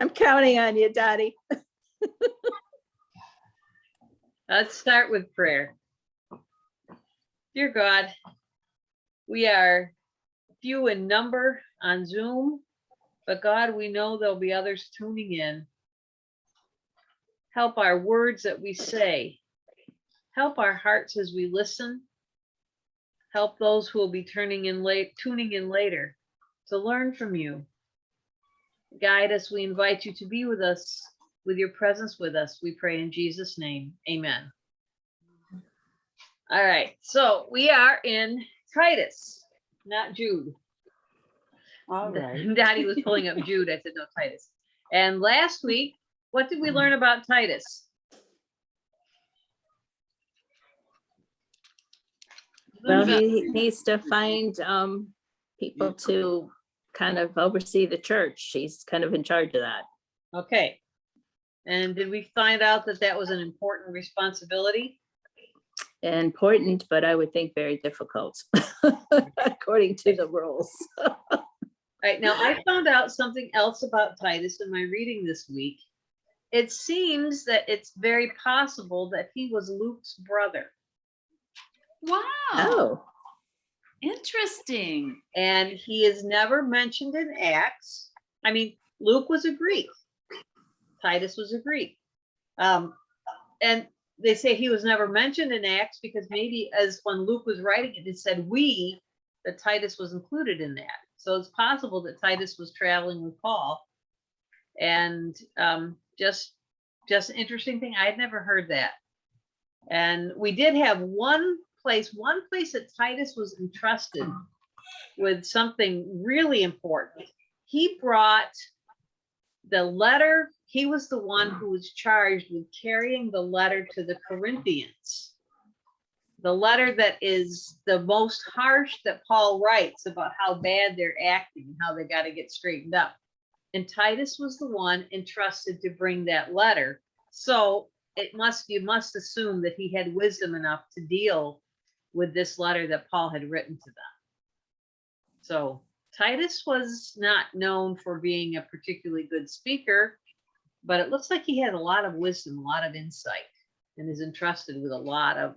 I'm counting on you, Dottie. Let's start with prayer. Dear God, we are few in number on Zoom, but God, we know there'll be others tuning in. Help our words that we say. Help our hearts as we listen. Help those who will be tuning in later to learn from you. Guide us. We invite you to be with us, with your presence with us. We pray in Jesus' name. Amen. All right. So we are in Titus, not Jude. All right. Daddy was pulling up Jude. I said, no, Titus. And last week, what did we learn about Titus? Well, he needs to find people to kind of oversee the church. He's kind of in charge of that. Okay. And did we find out that that was an important responsibility? Important, but I would think very difficult, according to the rules. All right. Now, I found out something else about Titus in my reading this week. It seems that it's very possible that he was Luke's brother. Wow. Oh, Interesting. And he is never mentioned in Acts. I mean, Luke was a Greek. Titus was a Greek. And they say he was never mentioned in Acts because maybe as when Luke was writing it, it said that Titus was included in that. So it's possible that Titus was traveling with Paul. And just an interesting thing. I had never heard that. And we did have one place that Titus was entrusted with something really important. He brought the letter. He was the one who was charged with carrying the letter to the Corinthians. The letter that is the most harsh that Paul writes about how bad they're acting and how they got to get straightened up. And Titus was the one entrusted to bring that letter. So you must assume that he had wisdom enough to deal with this letter that Paul had written to them. So Titus was not known for being a particularly good speaker, but it looks like he had a lot of wisdom, a lot of insight, and is entrusted with a lot of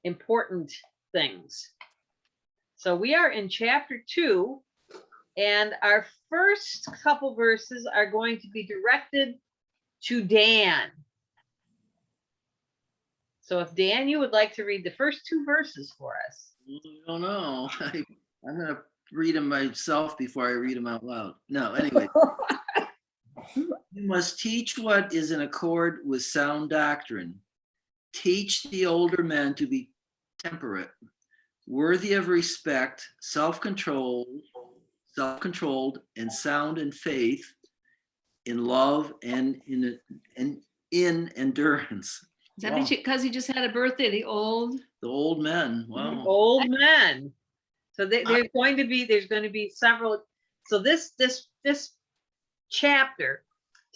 important things. So we are in chapter 2, and our first couple verses are going to be directed to Dan. So if Dan, you would like to read the first 2 verses for us. I don't know. I'm going to read them myself before I read them out loud. No, anyway. You must teach what is in accord with sound doctrine. Teach the older men to be temperate, worthy of respect, self-controlled, and sound in faith, in love, and in endurance. Is that because he just had a birthday? The old men. Wow. Old men. So there's going to be several. So this chapter,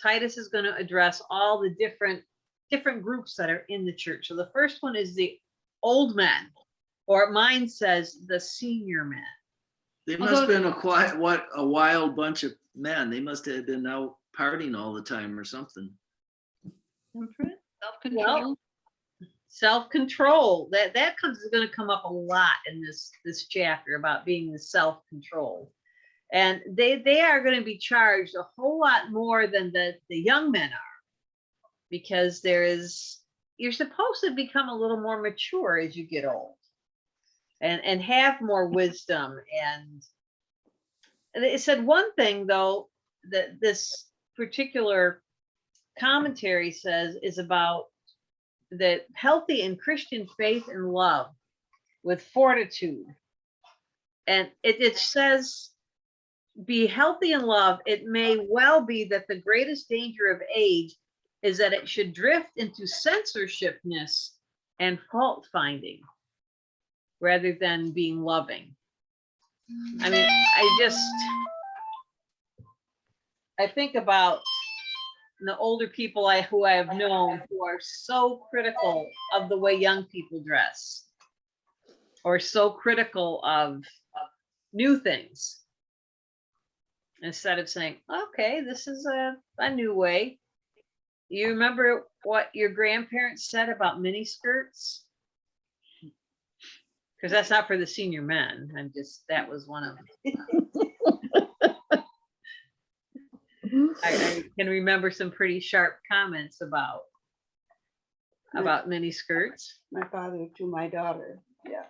Titus is going to address all the different groups that are in the church. So the first one is the old men, or mine says the senior men. They must have been a wild bunch of men. They must have been out partying all the time or something. Self-control. Well, self-control. That is going to come up a lot in this chapter about being the self-control. And they are going to be charged a whole lot more than the young men are, because you're supposed to become a little more mature as you get old and have more wisdom. And it said one thing, though, that this particular commentary says is about the healthy and Christian faith and love with fortitude. And it says, be healthy in love. It may well be that the greatest danger of age is that it should drift into censorshipness and fault finding rather than being loving. I mean, I think about the older people who I have known who are so critical of the way young people dress, or so critical of new things. instead of saying, okay, this is a new way. You remember what your grandparents said about mini skirts? Because that's not for the senior men. That was one of them. I can remember some pretty sharp comments about mini skirts. My father to my daughter. Yeah.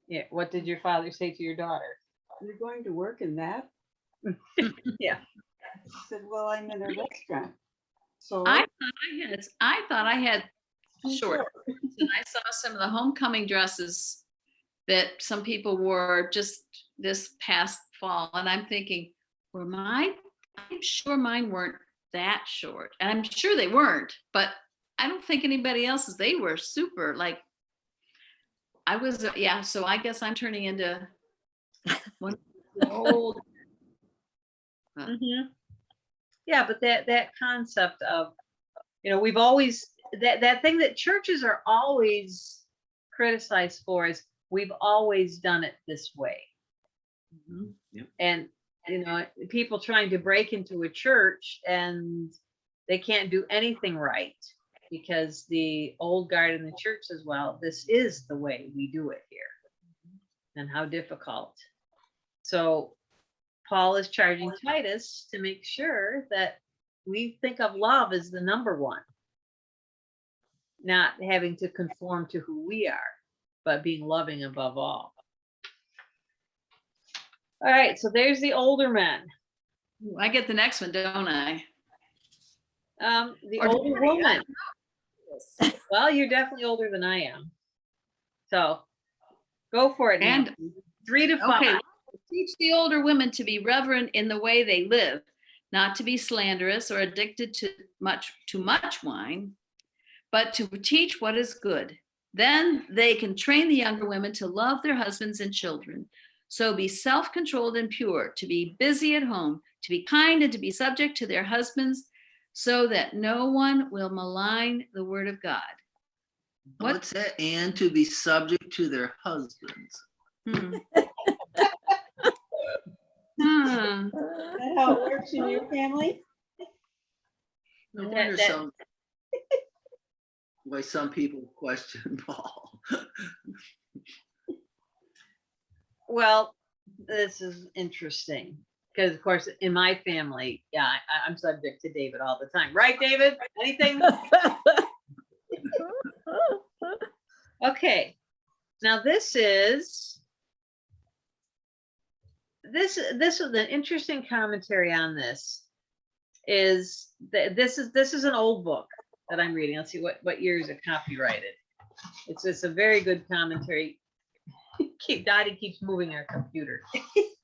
Yeah. What did your father say to your daughter? You're going to work in that? Yeah. I said, well, I'm in a restaurant. So I thought I had short. Sure. And I saw some of the homecoming dresses that some people wore just this past fall. And I'm thinking, I'm sure mine weren't that short. And I'm sure they weren't, but I don't think anybody else's, they were super like, I was, yeah. So I guess I'm turning into one of the old. Mhm. Yeah, but that concept of, we've always, that thing that churches are always criticized for is we've always done it this way. Mhm. Yep. And, people trying to break into a church and they can't do anything right because the old guard in the church says, well, this is the way we do it here. And how difficult. So Paul is charging Titus to make sure that we think of love as the number one, not having to conform to who we are, but being loving above all. All right, so there's the older men. Ooh, I get the next one, don't I? The Or do older I? woman. Well, you're definitely older than I am. So go for it. And Nancy. 3 to 5. okay, teach the older women to be reverent in the way they live, not to be slanderous or addicted to too much wine, but to teach what is good. Then they can train the younger women to love their husbands and children. So be self-controlled and pure, to be busy at home, to be kind and to be subject to their husbands, so that no one will malign the word of God. What's that? And to be subject to their husbands. Hmm. is that how it works in your family? No That- wonder that- why some people question Paul. Well, this is interesting because, of course, in my family, yeah, I'm subject to David all the time. Right, David? Anything? Okay. Now this was an interesting commentary on this. This is an old book that I'm reading. Let's see what year is it copyrighted. It's a very good commentary. Dottie keeps moving our computer.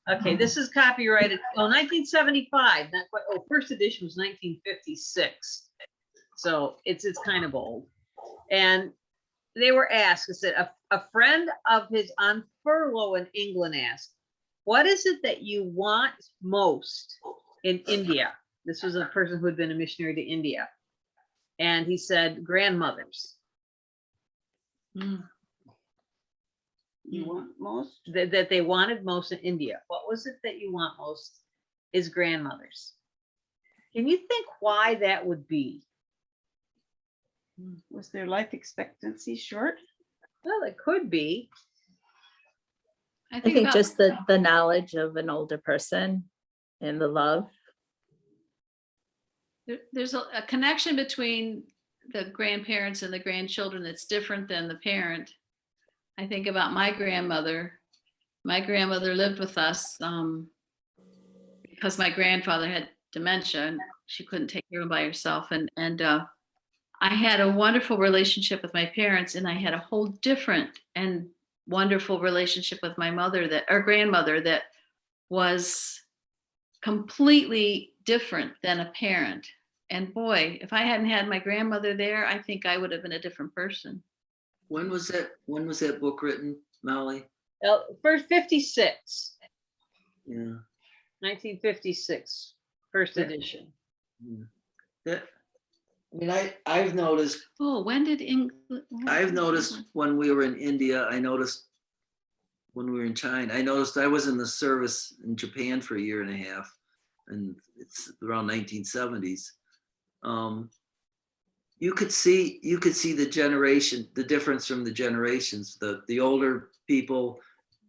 Okay, this is copyrighted. 1975. Not quite. First edition was 1956. So it's kind of old. And they were asked. It said a friend of his on furlough in England asked, "What is it that you want most in India?" This was a person who had been a missionary to India, and he said, "Grandmothers." Hmm. You want most? That they wanted most in India. What was it that you want most? Is grandmothers. Can you think why that would be? Was their life expectancy short? Well, it could be. I think about- just the knowledge of an older person and the love. There's a connection between the grandparents and the grandchildren that's different than the parent. I think about my grandmother. My grandmother lived with us because my grandfather had dementia and she couldn't take care of him by herself. And I had a wonderful relationship with my parents, and I had a whole different and wonderful relationship with my grandmother that was completely different than a parent. And boy, if I hadn't had my grandmother there, I think I would have been a different person. When was that book written, Molly? First 56, Yeah. 1956, first Yeah. edition. I mean, I've noticed Oh, when did England? when we were in India, I noticed when we were in China. I noticed I was in the service in Japan for a year and a half, and it's around 1970s. You could see the difference from the generations. The older people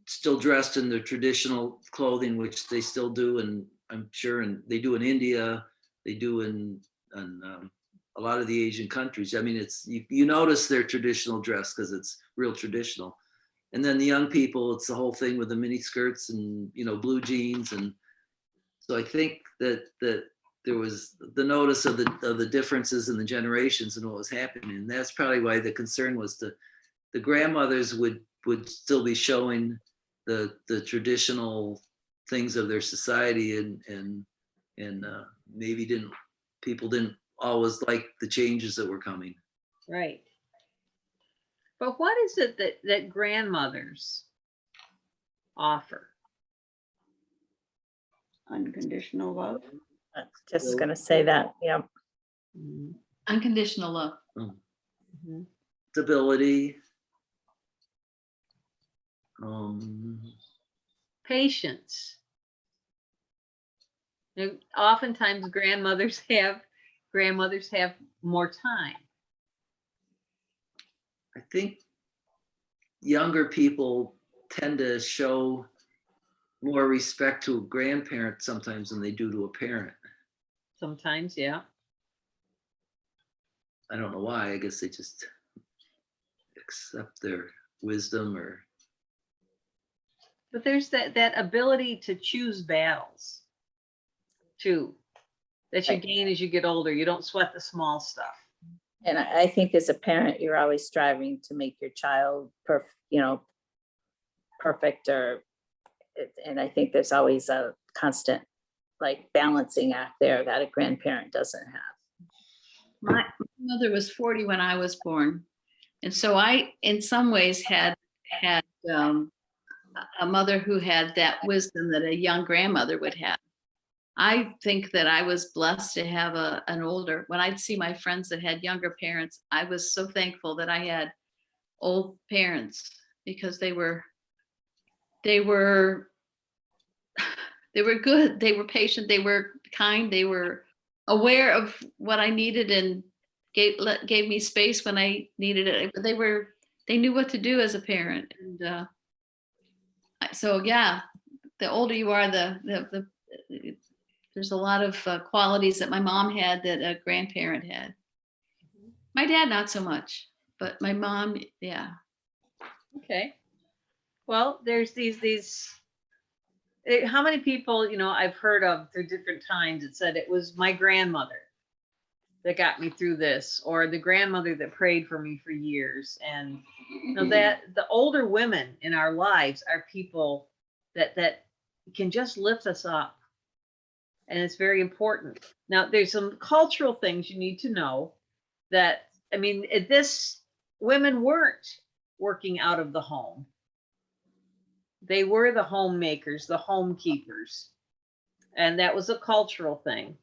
still dressed in their traditional clothing, which they still do, and I'm sure, and they do in India, they do in a lot of the Asian countries. I mean, it's you notice their traditional dress because it's real traditional. And then the young people, it's the whole thing with the mini skirts and blue jeans, and so I think that there was the notice of the differences in the generations and what was happening, and that's probably why the concern was the grandmothers would still be showing the traditional things of their society, and maybe people didn't always like the changes that were coming. Right. But what is it that grandmothers offer? Unconditional love. Just gonna say that, yeah. Mhm. Unconditional love. Mhm. Stability. Patience. Oftentimes grandmothers have more time. I think younger people tend to show more respect to a grandparent sometimes than they do to a parent. Sometimes, yeah. I don't know why. I guess they just accept their wisdom, or But there's that ability to choose battles too, that you Right. gain as you get older. You don't sweat the small stuff. And I think as a parent, you're always striving to make your child perfect, and I think there's always a constant like balancing act there that a grandparent doesn't have. My mother was 40 when I was born. And so I, in some ways, had a mother who had that wisdom that a young grandmother would have. I think that I was blessed to have an older, when I'd see my friends that had younger parents, I was so thankful that I had old parents, because they were good, they were patient, they were kind, they were aware of what I needed and gave me space when I needed it. They knew what to do as a parent. And so yeah, the older you are, there's a lot of qualities that my mom had that a grandparent had. My dad, not so much, but my mom, yeah. Okay. Well, there's these how many people, I've heard of through different times that said it was my grandmother that got me through this, or the grandmother that prayed for me for years. And that the older women in our lives are people that can just lift us up. And it's very important. Now, there's some cultural things you need to know that, women weren't working out of the home. They were the homemakers, the home keepers. And that was a cultural thing.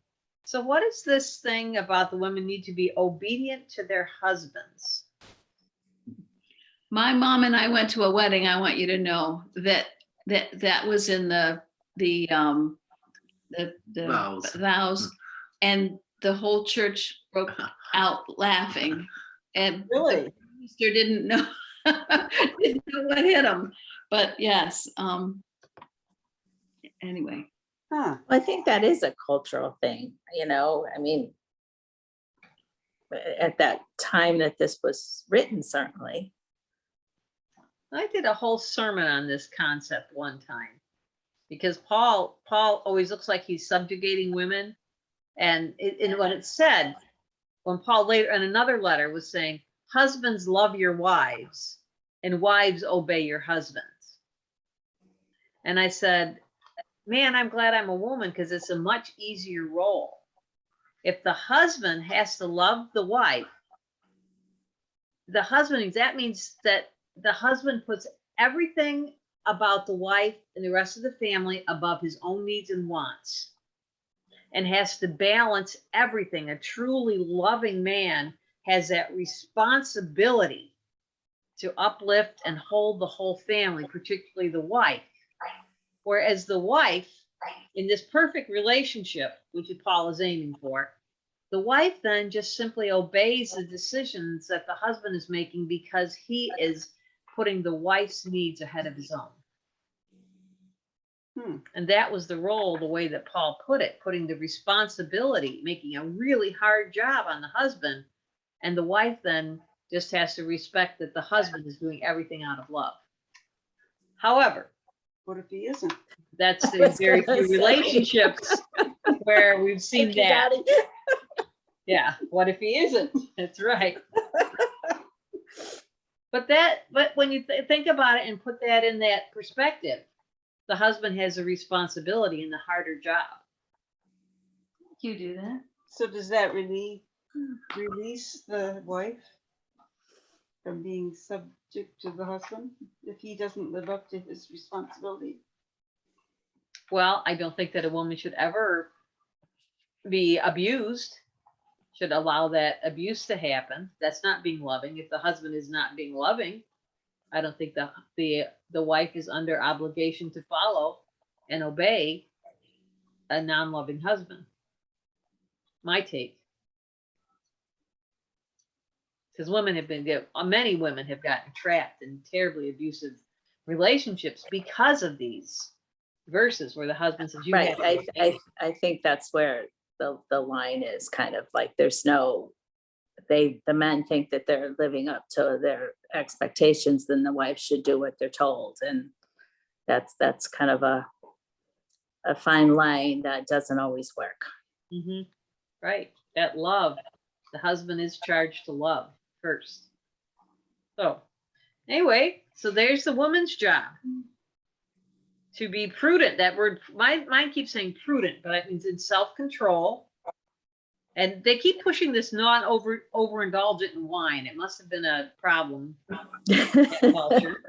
So what is this thing about the women need to be obedient to their husbands? My mom and I went to a wedding. I want you to know that was in the vows, and the whole church broke out laughing. And Really? the minister didn't know what hit him. But yes, anyway. Huh. I think that is a cultural thing, at that time that this was written, certainly. I did a whole sermon on this concept one time, because Paul always looks like he's subjugating women. And what it said, when Paul later in another letter was saying, husbands, love your wives, and wives, obey your husbands. And I said, man, I'm glad I'm a woman, because it's a much easier role. If the husband has to love the wife, that means that the husband puts everything about the wife and the rest of the family above his own needs and wants, and has to balance everything. A truly loving man has that responsibility to uplift and hold the whole family, particularly the wife. Whereas the wife, in this perfect relationship, which Paul is aiming for, the wife then just simply obeys the decisions that the husband is making because he is putting the wife's needs ahead of his own. And that was the role, the way that Paul put it, putting the responsibility, making a really hard job on the husband. And the wife then just has to respect that the husband is doing everything out of love. However, What if he isn't? that's I the was very gonna few say. relationships where we've seen Thank you, that. Daddy. Yeah, what if he isn't? That's right. But when you think about it and put that in that perspective, the husband has a responsibility in the harder job. You do that? So does that really release the wife from being subject to the husband if he doesn't live up to his responsibility? Well, I don't think that a woman should ever be abused, should allow that abuse to happen. That's not being loving. If the husband is not being loving, I don't think the wife is under obligation to follow and obey a non-loving husband. My take. Because many women have gotten trapped in terribly abusive relationships because of these verses where the husband says, you Right, have to obey. I think that's where the line is kind of like, there's no, the men think that they're living up to their expectations, then the wife should do what they're told. And that's kind of a fine line that doesn't always work. Mhm. Right. That love, the husband is charged to love first. So anyway, so there's the woman's job. To be prudent. That word, mine keeps saying prudent, but it means in self-control. And they keep pushing this overindulgent in wine. It must have been a problem in that culture.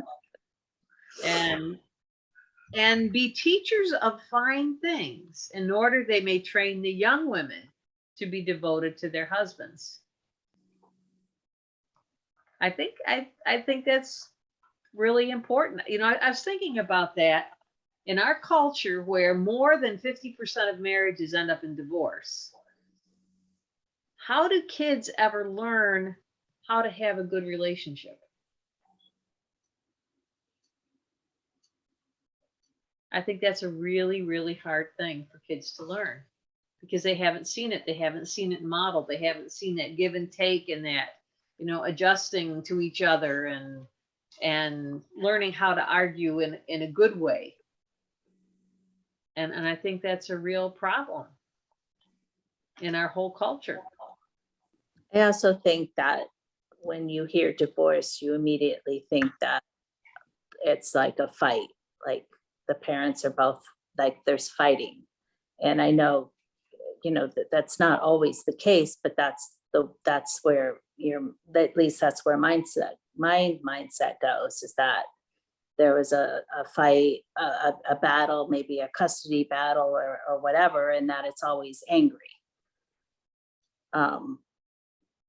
And be teachers of fine things in order they may train the young women to be devoted to their husbands. I think that's really important. You know, I was thinking about that in our culture where more than 50% of marriages end up in divorce. How do kids ever learn how to have a good relationship? I think that's a really, really hard thing for kids to learn because they haven't seen it. They haven't seen it modeled. They haven't seen that give and take and that, you know, adjusting to each other and learning how to argue in a good way. And I think that's a real problem in our whole culture. I also think that when you hear divorce, you immediately think that it's like a fight, like the parents are both, like there's fighting. And I know, you know, that's not always the case, but that's where at least that's where my mindset goes, is that there was a fight, a battle, maybe a custody battle or whatever, and that it's always angry.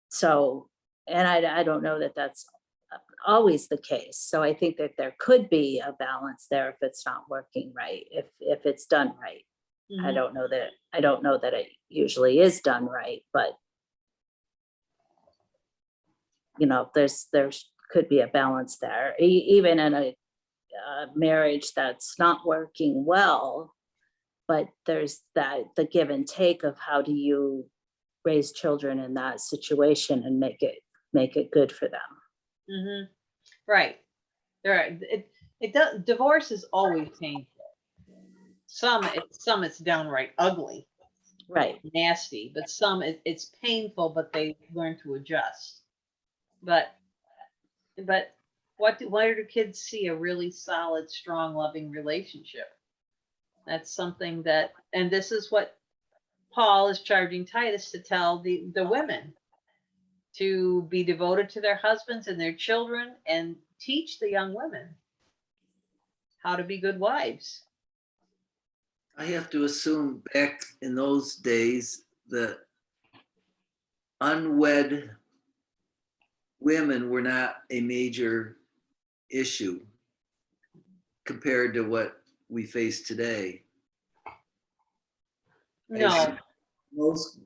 So, and I don't know that that's always the case. So I think that there could be a balance there if it's not working right, if it's done right. I don't know that it usually is done right, but you know, there's could be a balance there. Even in a marriage that's not working well, but there's the give and take of how do you raise children in that situation and make it good for them. Mm-hmm. Right. It does. Divorce is always painful. Some it's downright ugly, Right. nasty, but some it's painful, but they learn to adjust. But why do kids see a really solid, strong, loving relationship? That's something that, and this is what Paul is charging Titus to tell the women, to be devoted to their husbands and their children and teach the young women how to be good wives. I have to assume back in those days, the unwed women were not a major issue compared to what we face today. No, Most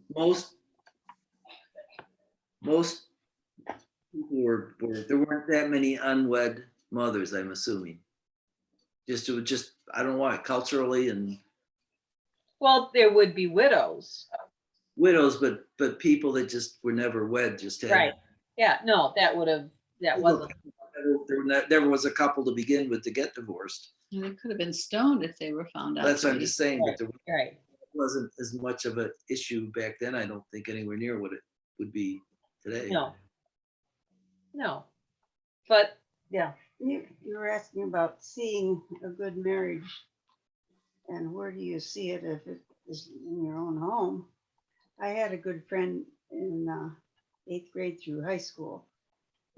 people were there weren't that many unwed mothers, I'm assuming. It was just, I don't know why, culturally, and well, there would be widows. widows, but people that just were never wed, just had. Right. Yeah, no, that wasn't. There was a couple to begin with to get divorced. And they could have been stoned if they were found out. That's to what I'm be- just saying, but there Right. wasn't as much of an issue back then. I don't think anywhere near what it would be today. No. No. But yeah, You were asking about seeing a good marriage, and where do you see it if it is in your own home? I had a good friend in 8th grade through high school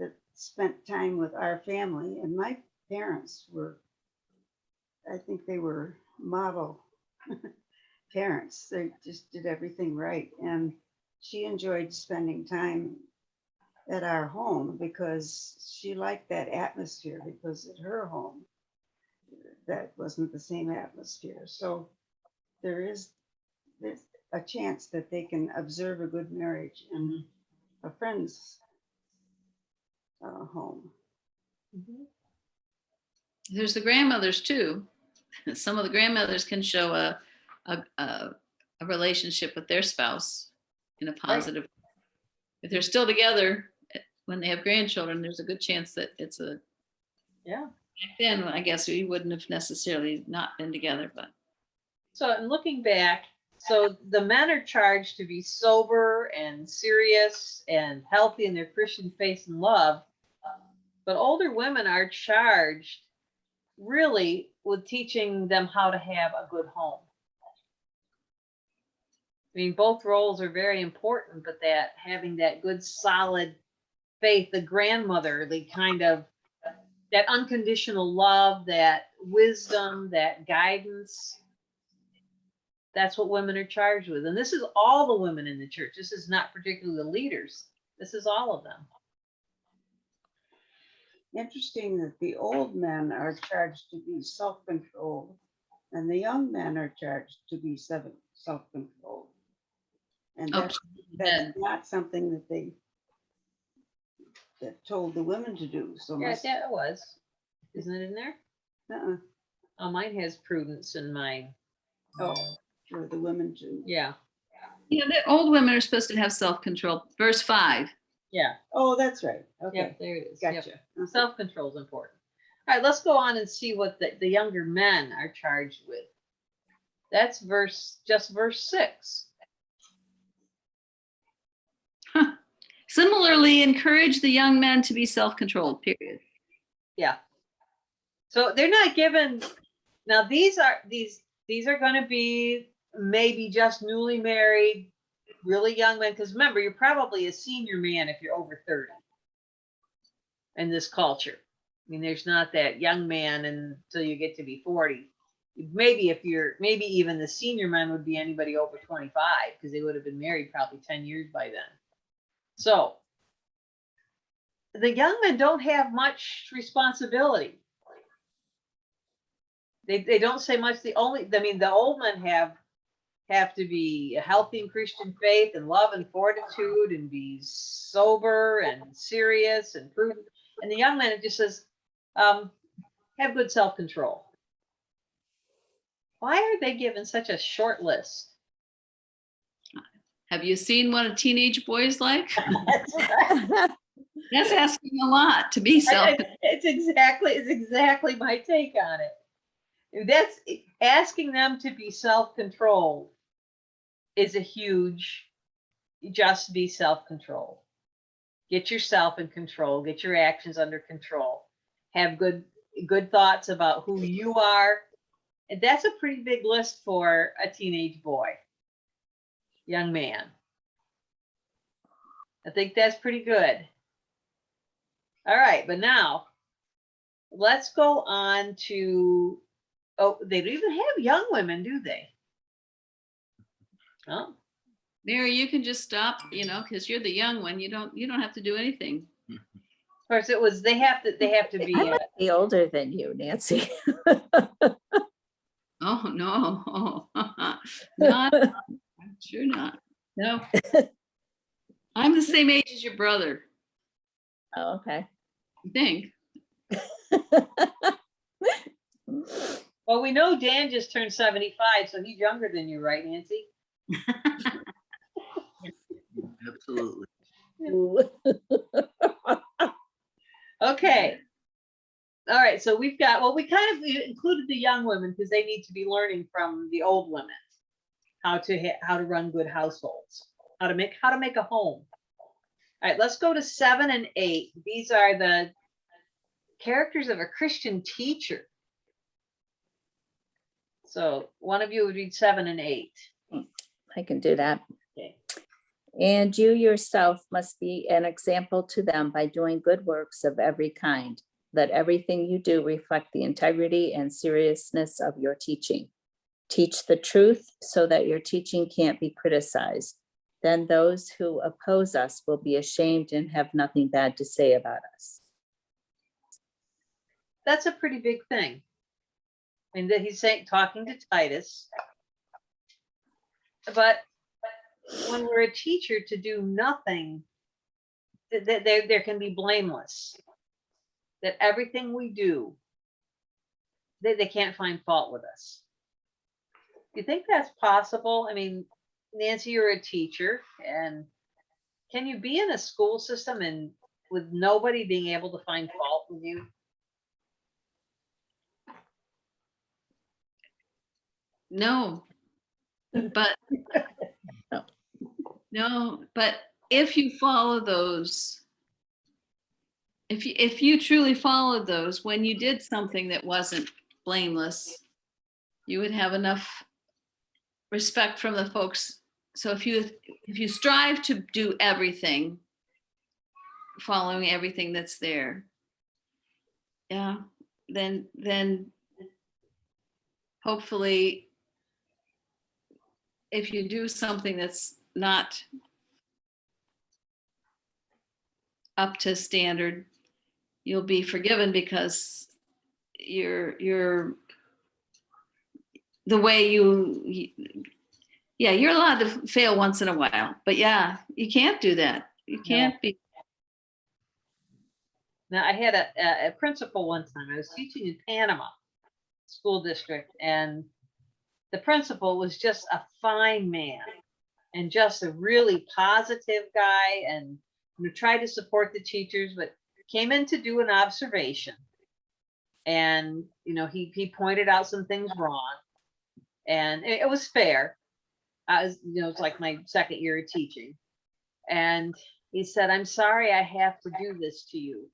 that spent time with our family, and my parents were, I think they were model parents. They just did everything right, and she enjoyed spending time at our home because she liked that atmosphere, because at her home that wasn't the same atmosphere. So there's a chance that they can observe a good marriage in a friend's home. There's the grandmothers too. Some of the grandmothers can show a relationship with their spouse in a positive. If they're still together when they have grandchildren, there's a good chance that it's a. yeah. Back then, I guess we wouldn't have necessarily not been together, but. So in looking back, so the men are charged to be sober and serious and healthy in their Christian faith and love, but older women are charged really with teaching them how to have a good home. I mean, both roles are very important, but that having that good solid faith, the grandmotherly kind of, that unconditional love, that wisdom, that guidance, that's what women are charged with. And this is all the women in the church. This is not particularly the leaders. This is all of them. Interesting that the old men are charged to be self-controlled, and the young men are charged to be self-controlled. And that's not something that they told the women to do. So Yeah, it was. Isn't it in there? uh-uh. Oh, mine has prudence in mine. Oh, for the women to. Yeah. Yeah, the old women are supposed to have self-control. Verse 5. Yeah. Oh, that's right. Okay. Yeah, there it is. Yep. Gotcha. Okay. Self-control is important. All right, let's go on and see what the younger men are charged with. That's verse 6. Similarly, encourage the young men to be self-controlled, period. Yeah. So they're not given, now these are going to be maybe just newly married, really young men, because remember, you're probably a senior man if you're over 30 in this culture. I mean, there's not that young man until you get to be 40. Maybe even the senior man would be anybody over 25, because they would have been married probably 10 years by then. So the young men don't have much responsibility. They don't say much. The old men have to be healthy in Christian faith and love and fortitude and be sober and serious and prudent. And the young men, it just says, have good self-control. Why are they given such a short list? Have you seen what a teenage boy is like? That's asking a lot to be self-controlled. It's exactly my take on it. That's asking them to be self-controlled is a huge, just be self-controlled. Get yourself in control, get your actions under control, have good thoughts about who you are. And that's a pretty big list for a teenage boy, young man. I think that's pretty good. All right, but now let's go on to, they don't even have young women, do they? Oh, Mary, you can just stop, because you're the young one. You don't have to do anything. course, it was, they have to be, I might be older than you, Nancy. Oh, no. Not, I'm sure not. No. I'm the same age as your brother, Oh, okay. I think. well, we know Dan just turned 75, so he's younger than you, right, Nancy? Absolutely. Okay. All right, so we've got, well, we kind of included the young women because they need to be learning from the old women how to run good households, how to make a home. All right, let's go to 7 and 8. These are the characters of a Christian teacher. So one of you would read 7 and 8. I can do that. Okay. And you yourself must be an example to them by doing good works of every kind. Let everything you do reflect the integrity and seriousness of your teaching. Teach the truth so that your teaching can't be criticized. Then those who oppose us will be ashamed and have nothing bad to say about us. That's a pretty big thing. I mean, that he's saying, talking to Titus, but when we're a teacher, to do nothing, that there can be blameless. That everything we do, they can't find fault with us. Do you think that's possible? I mean, Nancy, you're a teacher, and can you be in a school system and with nobody being able to find fault with you? No, but no, but if you follow those, if you truly followed those, when you did something that wasn't blameless, you would have enough respect from the folks. So if you strive to do everything, following everything that's there, yeah, then hopefully, if you do something that's not up to standard, you'll be forgiven because you're the way you're allowed to fail once in a while, but yeah, you can't do that. You can't be. Now, I had a principal one time. I was teaching in Panama school district, and the principal was just a fine man and just a really positive guy, and tried to support the teachers, but came in to do an observation. And he pointed out some things wrong, and it was fair. It's like my second year of teaching, and he said, "I'm sorry I have to do this to you,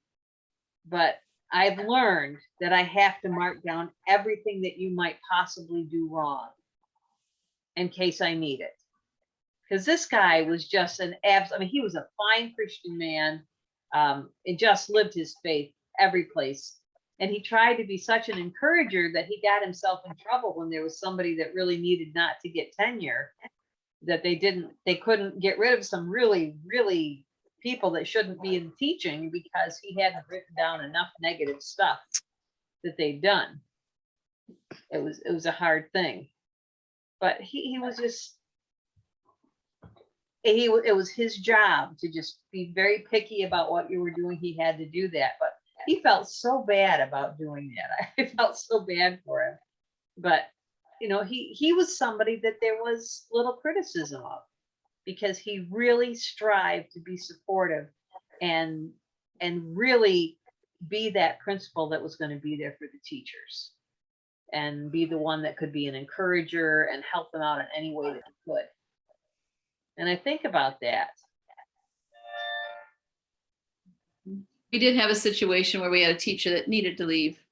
but I've learned that I have to mark down everything that you might possibly do wrong in case I need it." Because this guy was just he was a fine Christian man, and just lived his faith every place. And he tried to be such an encourager that he got himself in trouble when there was somebody that really needed not to get tenure, that they couldn't get rid of some really, really people that shouldn't be in teaching because he hadn't written down enough negative stuff that they'd done. It was a hard thing, but he was just, it was his job to just be very picky about what you were doing. He had to do that, but he felt so bad about doing that. I felt so bad for him, but he was somebody that there was little criticism of, because he really strived to be supportive and really be that principal that was going to be there for the teachers and be the one that could be an encourager and help them out in any way that he could. And I think about that. We did have a situation where we had a teacher that needed to leave,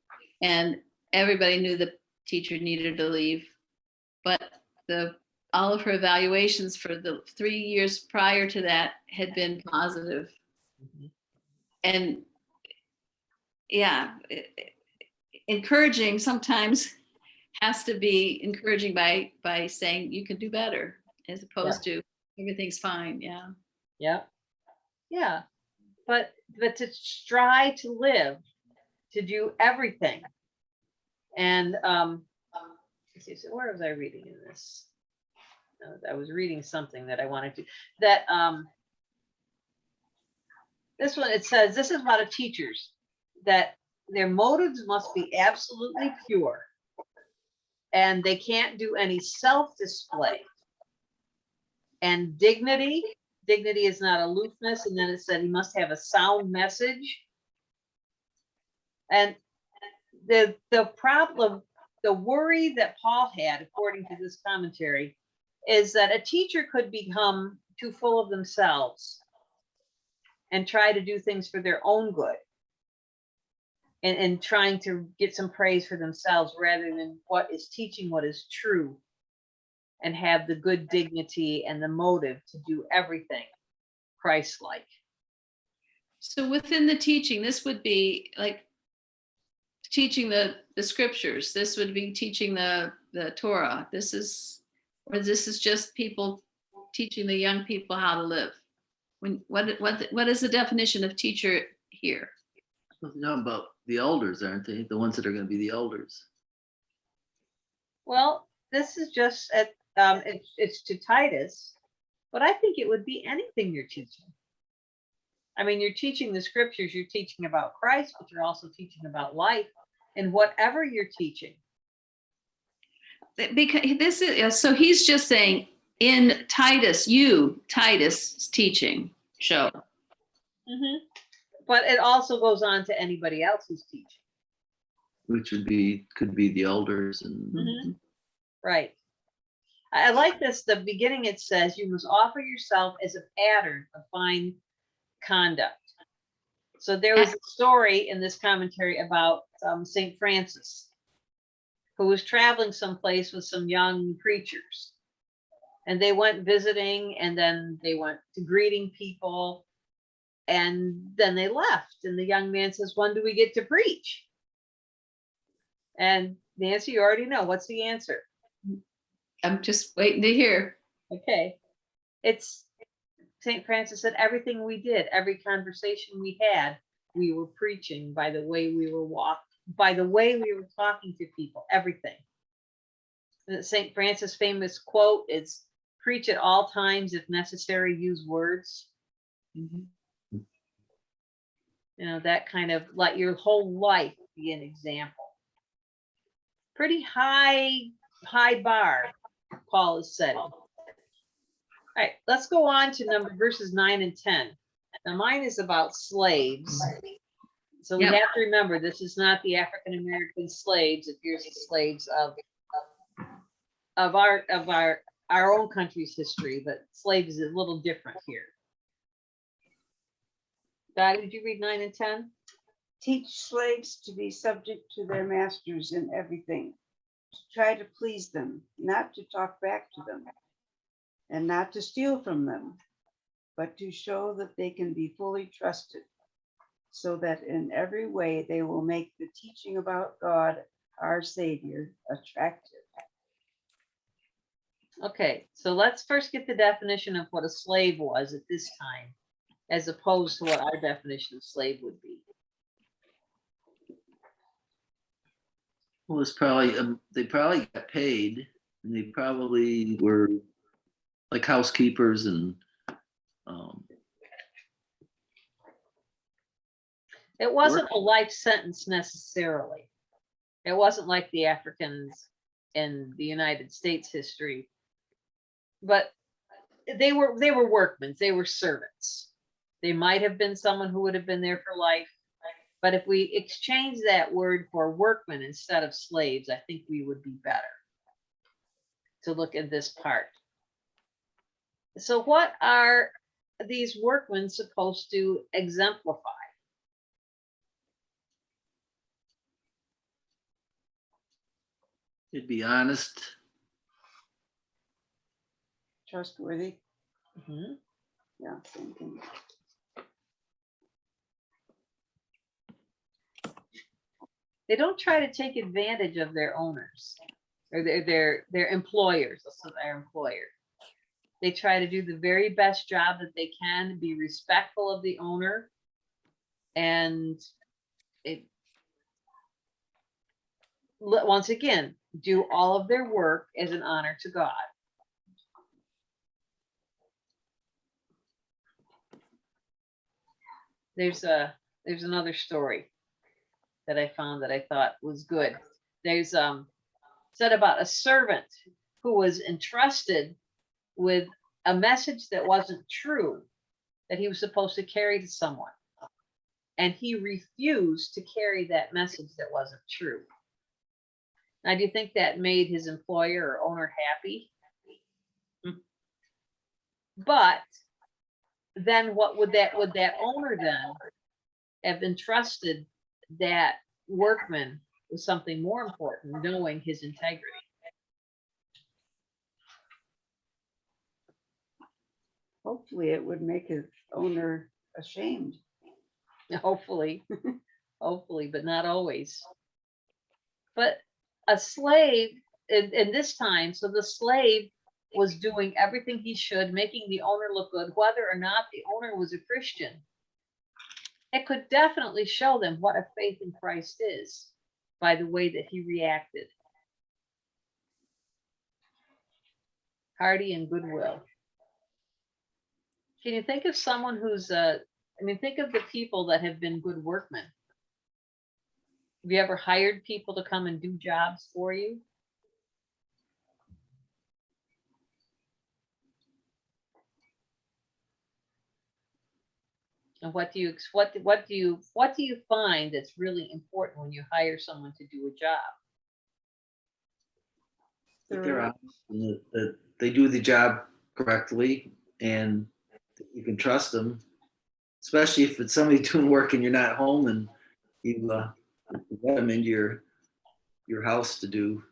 and everybody knew the teacher needed to leave, but all of her evaluations for the 3 years prior to that had been positive. Mm-hmm. And yeah, encouraging sometimes has to be encouraging by saying you can do better, as opposed to everything's fine. Yeah. Yeah. but to try to live, to do everything. And let's see, so where was I reading in this? I was reading something that I wanted to, that this one, it says, this is about teachers, that their motives must be absolutely pure, and they can't do any self-display. And dignity is not aloofness. And then it said he must have a sound message. And the problem, the worry that Paul had, according to this commentary, is that a teacher could become too full of themselves and try to do things for their own good, and trying to get some praise for themselves rather than what is teaching what is true, and have the good dignity and the motive to do everything Christ-like. So within the teaching, this would be like teaching the scriptures. This would be teaching the Torah. This is just people teaching the young people how to live. What is the definition of teacher here? No, about the elders, aren't they? The ones that are going to be the elders. Well, this is just at it's to Titus, but I think it would be anything you're teaching. I mean, you're teaching the scriptures, you're teaching about Christ, but you're also teaching about life, and whatever you're teaching. Because this is, so he's just saying in Titus, Titus' teaching show. Mm-hmm. But it also goes on to anybody else who's teaching. Which could be the elders and Mm-hmm. Right. I like this. The beginning, it says, you must offer yourself as a pattern of fine conduct. So there was a story in this commentary about St. Francis, who was traveling someplace with some young preachers. And they went visiting, and then they went to greeting people, and then they left. And the young man says, when do we get to preach? And Nancy, you already know. What's the answer? I'm just waiting to hear. Okay. It's St. Francis said, everything we did, every conversation we had, we were preaching by the way we were by the way we were talking to people, everything. And St. Francis' famous quote is, preach at all times, if necessary, use words. Mm-hmm. You know, that kind of, let your whole life be an example. Pretty high bar Paul is setting. All right, let's go on to verses 9 and 10. Now mine is about slaves. So we Yep. have to remember, this is not the African-American slaves. It here's the slaves of our own country's history, but slaves is a little different here. Dottie, did you read 9 and 10? Teach slaves to be subject to their masters in everything, to try to please them, not to talk back to them, and not to steal from them, but to show that they can be fully trusted, so that in every way they will make the teaching about God, our Savior, attractive. Okay, so let's first get the definition of what a slave was at this time, as opposed to what our definition of slave would be. well, it's probably they probably got paid, and they probably were like housekeepers and It wasn't a life sentence necessarily. It wasn't like the Africans in the United States history, but they were workmen, they were servants. They might have been someone who would have been there for life, but if we exchange that word for workmen instead of slaves, I think we would be better to look at this part. So what are these workmen supposed to exemplify? it'd be honest, Trustworthy. Mm-hmm. Yeah, same thing. They don't try to take advantage of their owners or their employers. Let's say their employer. They try to do the very best job that they can, be respectful of the owner, And once again, do all of their work as an honor to God. There's another story that I found that I thought was good. There's said about a servant who was entrusted with a message that wasn't true that he was supposed to carry to someone. And he refused to carry that message that wasn't true. Now, do you think that made his employer or owner happy? But then what would that owner then have entrusted that workman with something more important, knowing his integrity? Hopefully it would make his owner ashamed. Hopefully, but not always. But a slave in this time, so the slave was doing everything he should, making the owner look good, whether or not the owner was a Christian. It could definitely show them what a faith in Christ is by the way that he reacted. Hearty and goodwill. Can you think of someone who's think of the people that have been good workmen. Have you ever hired people to come and do jobs for you? And what do you find that's really important when you hire someone to do a job? That they're honest and that they do the job correctly, and you can trust them, especially if it's somebody doing work and you're not home and you let them into your house to do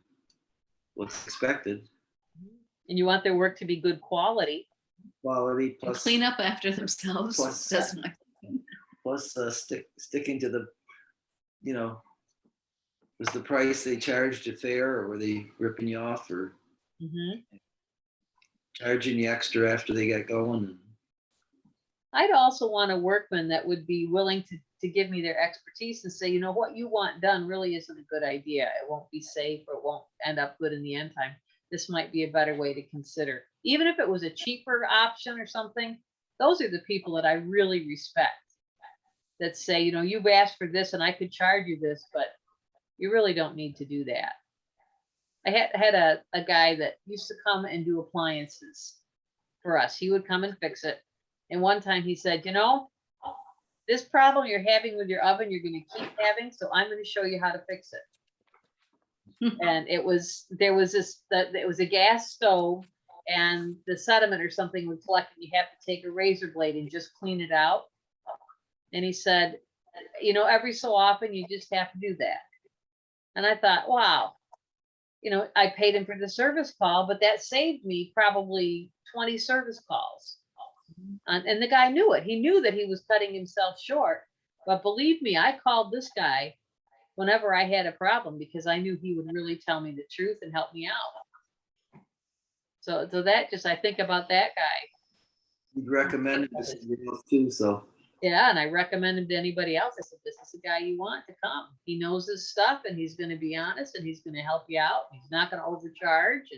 what's expected. And you want their work to be good quality. Quality And plus clean up after themselves. plus- That's my plus sticking to the, was the price they charged it fair, or were they ripping you off or charging you extra after they got going? I'd also want a workman that would be willing to give me their expertise and say, you know, what you want done really isn't a good idea. It won't be safe, or it won't end up good in the end time. This might be a better way to consider. Even if it was a cheaper option or something, those are the people that I really respect. That say, you know, you've asked for this and I could charge you this, but you really don't need to do that. I had a guy that used to come and do appliances for us. He would come and fix it. And one time he said, you know, this problem you're having with your oven, you're going to keep having, so I'm going to show you how to fix it. And it was a gas stove, and the sediment or something would collect, and you have to take a razor blade and just clean it out. And he said, you know, every so often you just have to do that. And I thought, wow, you know, I paid him for the service call, but that saved me probably 20 service calls. And the guy knew it. He knew that he was cutting himself short. But believe me, I called this guy whenever I had a problem because I knew he would really tell me the truth and help me out. So that just, I think about that guy. You'd recommend it to somebody else too, so. Yeah, and I recommend him to anybody else. I said, this is the guy you want to come. He knows his stuff, and he's going to be honest, and he's going to help you out. He's not going to overcharge,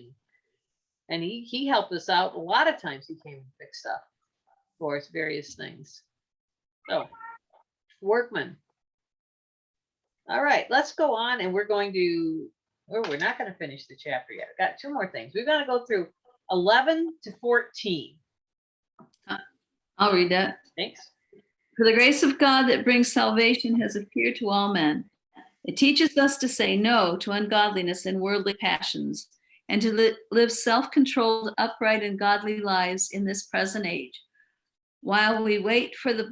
and he helped us out a lot of times. He came and fixed stuff for us, various things. So, workman. All right, let's go on, and we're going to. Oh, we're not going to finish the chapter yet. I've got two more things. We're going to go through 11 to 14. I'll read that. Thanks. For the grace of God that brings salvation has appeared to all men. It teaches us to say no to ungodliness and worldly passions, and to live self-controlled, upright, and godly lives in this present age, while we wait for the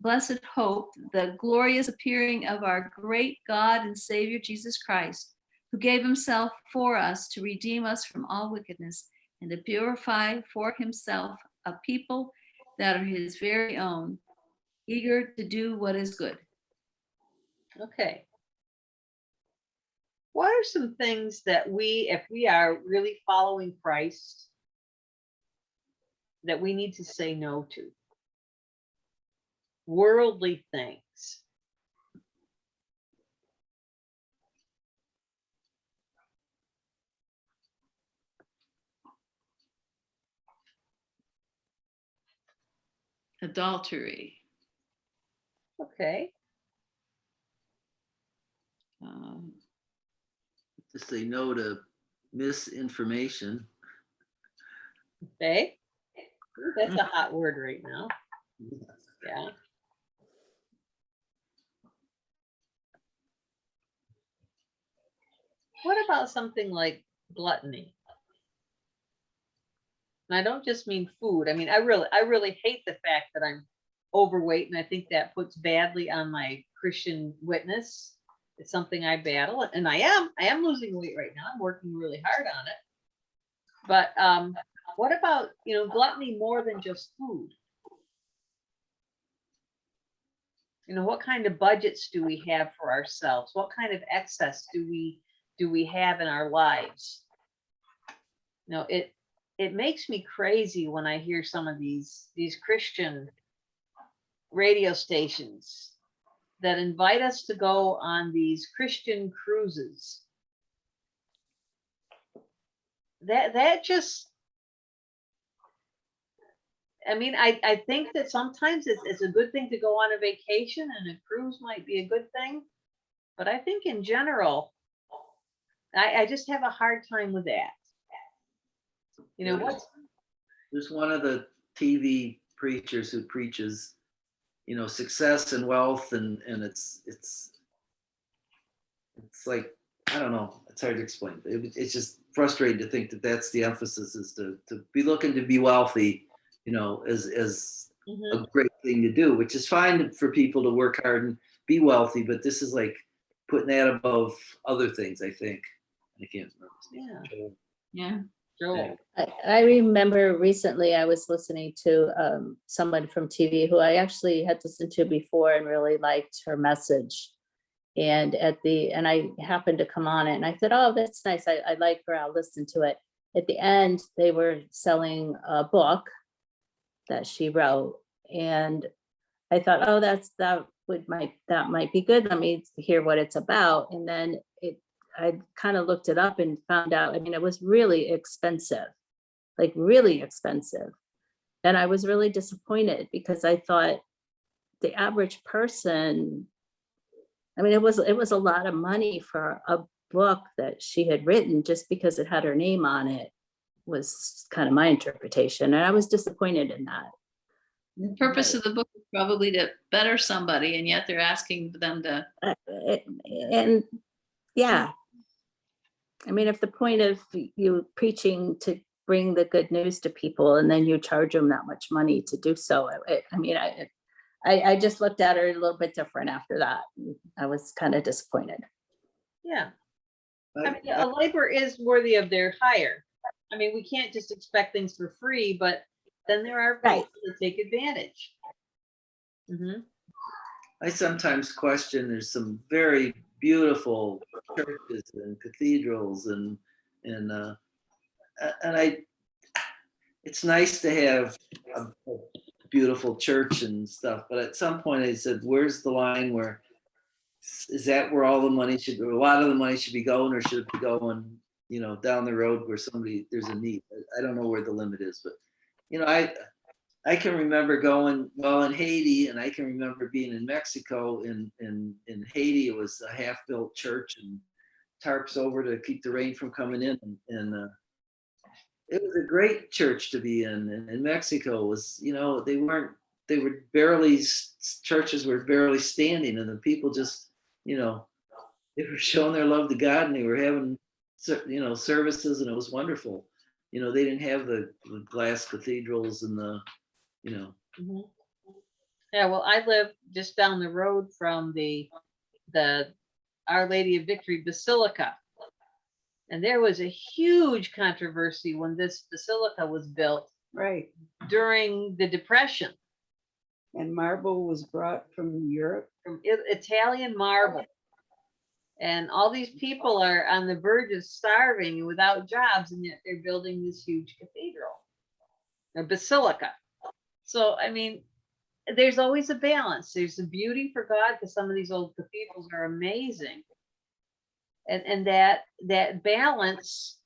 blessed hope, the glorious appearing of our great God and Savior Jesus Christ, who gave himself for us to redeem us from all wickedness and to purify for himself a people that are his very own, eager to do what is good. Okay. What are some things that if we are really following Christ, that we need to say no to? worldly things. Adultery. Okay. Um, To say no to misinformation. Okay. Ooh, that's a hot word right now. Yeah. What about something like gluttony? And I don't just mean food. I mean, I really hate the fact that I'm overweight, and I think that puts badly on my Christian witness. It's something I battle, and I am losing weight right now. I'm working really hard on it. But what about, gluttony more than just food? What kind of budgets do we have for ourselves? What kind of excess do we have in our lives? It makes me crazy when I hear some of these Christian radio stations that invite us to go on these Christian cruises. That just, I mean, I think that sometimes it's a good thing to go on a vacation, and a cruise might be a good thing. But I think in general, I just have a hard time with that. What's There's one of the TV preachers who preaches, success and wealth, and it's like, I don't know, it's hard to explain. It's just frustrating to think that that's the emphasis, is to be looking to be wealthy, as a great thing to do, which is fine for people to work hard and be wealthy, but this is like putting that above other things, I think. I can't remember his name. yeah. Joel? I remember recently I was listening to someone from TV who I actually had listened to before and really liked her message. And I happened to come on it, and I said, oh, that's nice. I like her. I'll listen to it. At the end, they were selling a book that she wrote. And I thought, oh, that might be good. Let me hear what it's about. And then I kind of looked it up and found out, I mean, it was really expensive, like really expensive. And I was really disappointed, because I thought the average person, I mean, it was a lot of money for a book that she had written just because it had her name on it, was kind of my interpretation. And I was disappointed in that. The purpose of the book is probably to better somebody, and yet they're asking them to. And yeah, I mean, if the point of you preaching to bring the good news to people, and then you charge them that much money to do so, I just looked at her a little bit different after that. I was kind of disappointed. Yeah. I mean, a labor is worthy of their hire. I mean, we can't just expect things for free, but then there are people that take advantage. I sometimes question, there's some very beautiful churches and cathedrals, and it's nice to have a beautiful church and stuff, but at some point I said, where's the line? Where is that where all the money should, or a lot of the money should be going, or should it be going, down the road where there's a need? I don't know where the limit is, but I can remember going in Haiti, and I can remember being in Mexico. In Haiti, it was a half-built church and tarps over to keep the rain from coming in, and it was a great church to be in. And in Mexico was, churches were barely standing, and the people just, they were showing their love to God, and they were having, services, and it was wonderful. They didn't have the glass cathedrals and the, Yeah, well, I live just down the road from the Our Lady of Victory Basilica. And there was a huge controversy when this basilica was built. Right. During the Depression. And marble was brought from Europe. From Italian marble. And all these people are on the verge of starving without jobs, and yet they're building this huge cathedral, a basilica. So, I mean, there's always a balance. There's a beauty for God, because some of these old cathedrals are amazing. And that balance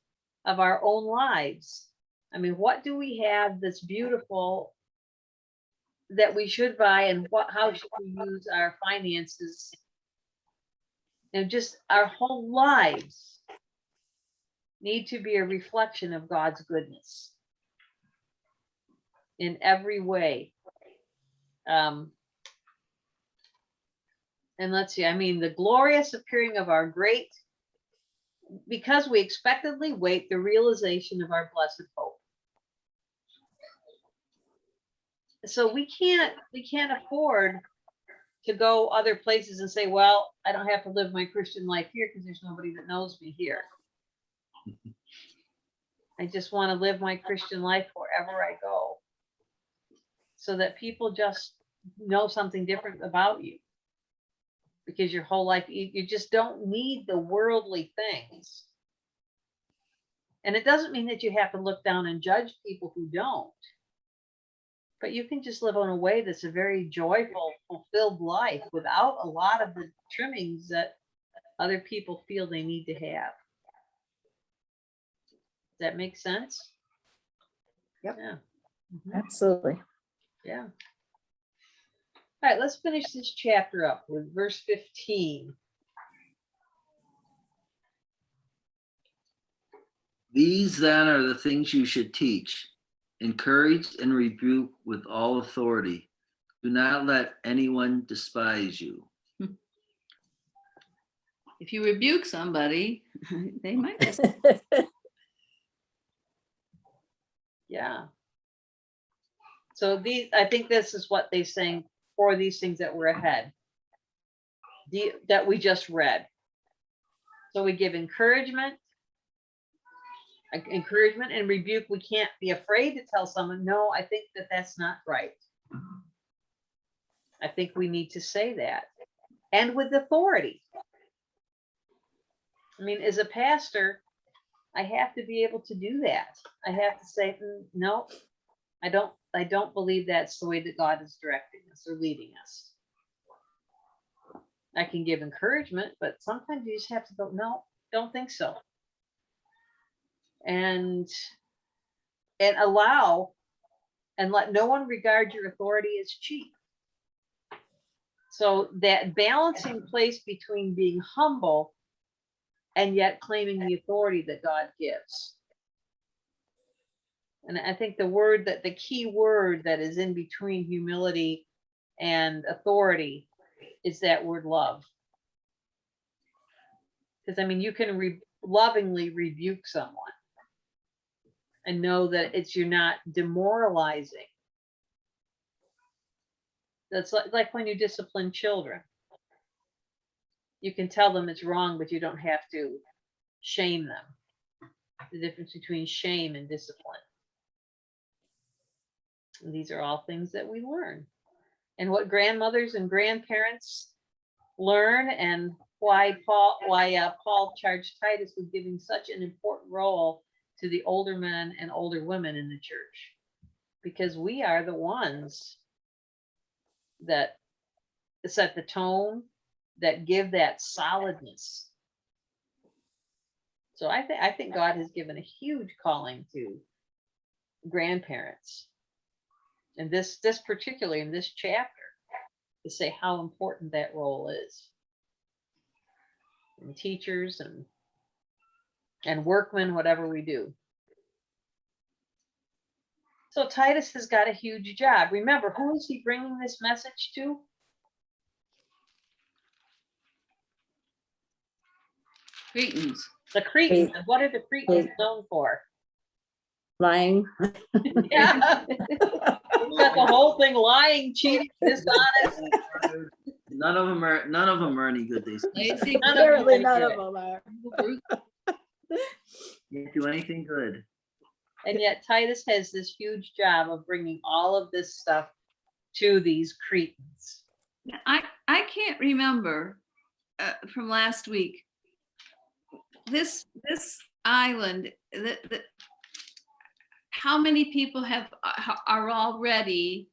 of our own lives. I mean, what do we have that's beautiful that we should buy, and how should we use our finances? And just our whole lives need to be a reflection of God's goodness in every way. And let's see, I mean, the glorious appearing of our great, because we expectantly wait the realization of our blessed hope. So we can't afford to go other places and say, well, I don't have to live my Christian life here because there's nobody that knows me here. I just want to live my Christian life wherever I go, so that people just know something different about you. Because your whole life, you just don't need the worldly things. And it doesn't mean that you have to look down and judge people who don't. But you can just live in a way that's a very joyful, fulfilled life without a lot of the trimmings that other people feel they need to have. Does that make sense? Yep. Yeah. Mhm. Absolutely. Yeah. All right, let's finish this chapter up with verse 15. These then are the things you should teach. Encourage and rebuke with all authority. Do not let anyone despise you. If you rebuke somebody, they might just, Yeah. So I think this is what they're saying for these things that were ahead, that we just read. So we give encouragement and rebuke. We can't be afraid to tell someone, no, I think that that's not right. I think we need to say that. And with authority. I mean, as a pastor, I have to be able to do that. I have to say, no, I don't believe that's the way that God is directing us or leading us. I can give encouragement, but sometimes you just have to go, no, don't think so. And allow and let no one regard your authority as cheap. So that balancing place between being humble and yet claiming the authority that God gives. And I think the key word that is in between humility and authority is that word love. Because I mean, you can lovingly rebuke someone and know that you're not demoralizing. That's like when you discipline children. You can tell them it's wrong, but you don't have to shame them. The difference between shame and discipline. And these are all things that we learn. And what grandmothers and grandparents learn, and why Paul charged Titus with giving such an important role to the older men and older women in the church. Because we are the ones that set the tone, that give that solidness. So I think God has given a huge calling to grandparents. And this particularly in this chapter, to say how important that role is. And teachers and workmen, whatever we do. So Titus has got a huge job. Remember, who is he bringing this message to? Cretans. The Cretans. And what are the Cretans known for? Lying. Yeah. We've got the whole thing: lying, cheating, dishonest. None of them are any good. They Lazy, Apparently none of them are. can't do anything good. And yet Titus has this huge job of bringing all of this stuff to these Cretans. I can't remember from last week. This island, how many people are already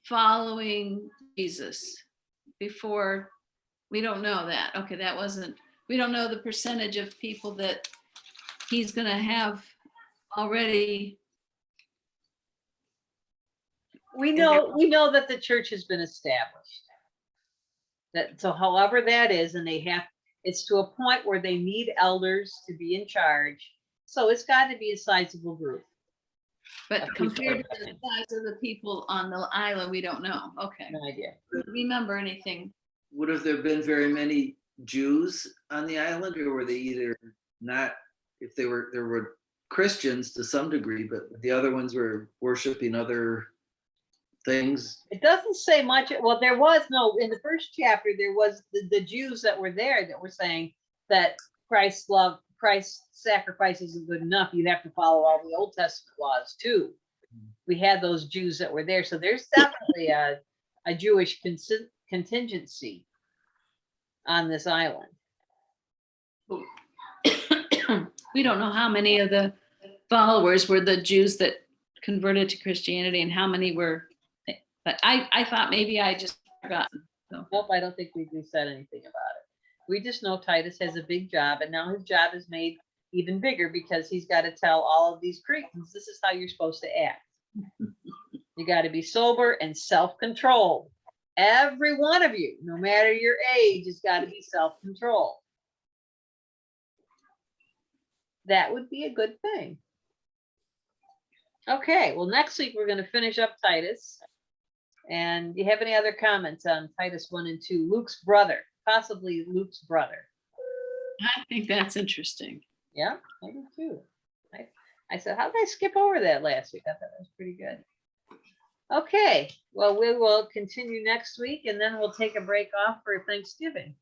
following Jesus before, we don't know that. Okay, that wasn't, we don't know the percentage of people that he's gonna have already. We know that the church has been established. That, so however that is, and it's to a point where they need elders to be in charge. So it's got to be a sizable group. But Of people compared to the coming. size of the people on the island, we don't know. Okay. No idea. Don't remember anything. Would have there been very many Jews on the island, or were they either not, if there were Christians to some degree, but the other ones were worshiping other things? It doesn't say much. Well, there was no, in the first chapter, there was the Jews that were there that were saying that Christ's sacrifice isn't good enough. You'd have to follow all the Old Testament laws too. We had those Jews that were there. So there's definitely a Jewish contingency on this island. We don't know how many of the followers were the Jews that converted to Christianity and how many were, but I thought maybe I just forgotten. So. Nope, I don't think we said anything about it. We just know Titus has a big job, and now his job is made even bigger because he's got to tell all of these Cretans, this is how you're supposed to act. You got to be sober and self-controlled. Every one of you, no matter your age, has got to be self-controlled. That would be a good thing. Okay, well, next week we're going to finish up Titus. And do you have any other comments on Titus 1 and 2? Luke's brother, possibly Luke's brother. I think that's interesting. Yeah, I do too. I said, how did I skip over that last week? I thought that was pretty good. Okay, well, we will continue next week, and then we'll take a break off for Thanksgiving.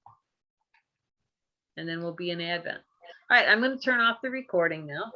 And then we'll be in Advent. All right, I'm going to turn off the recording now.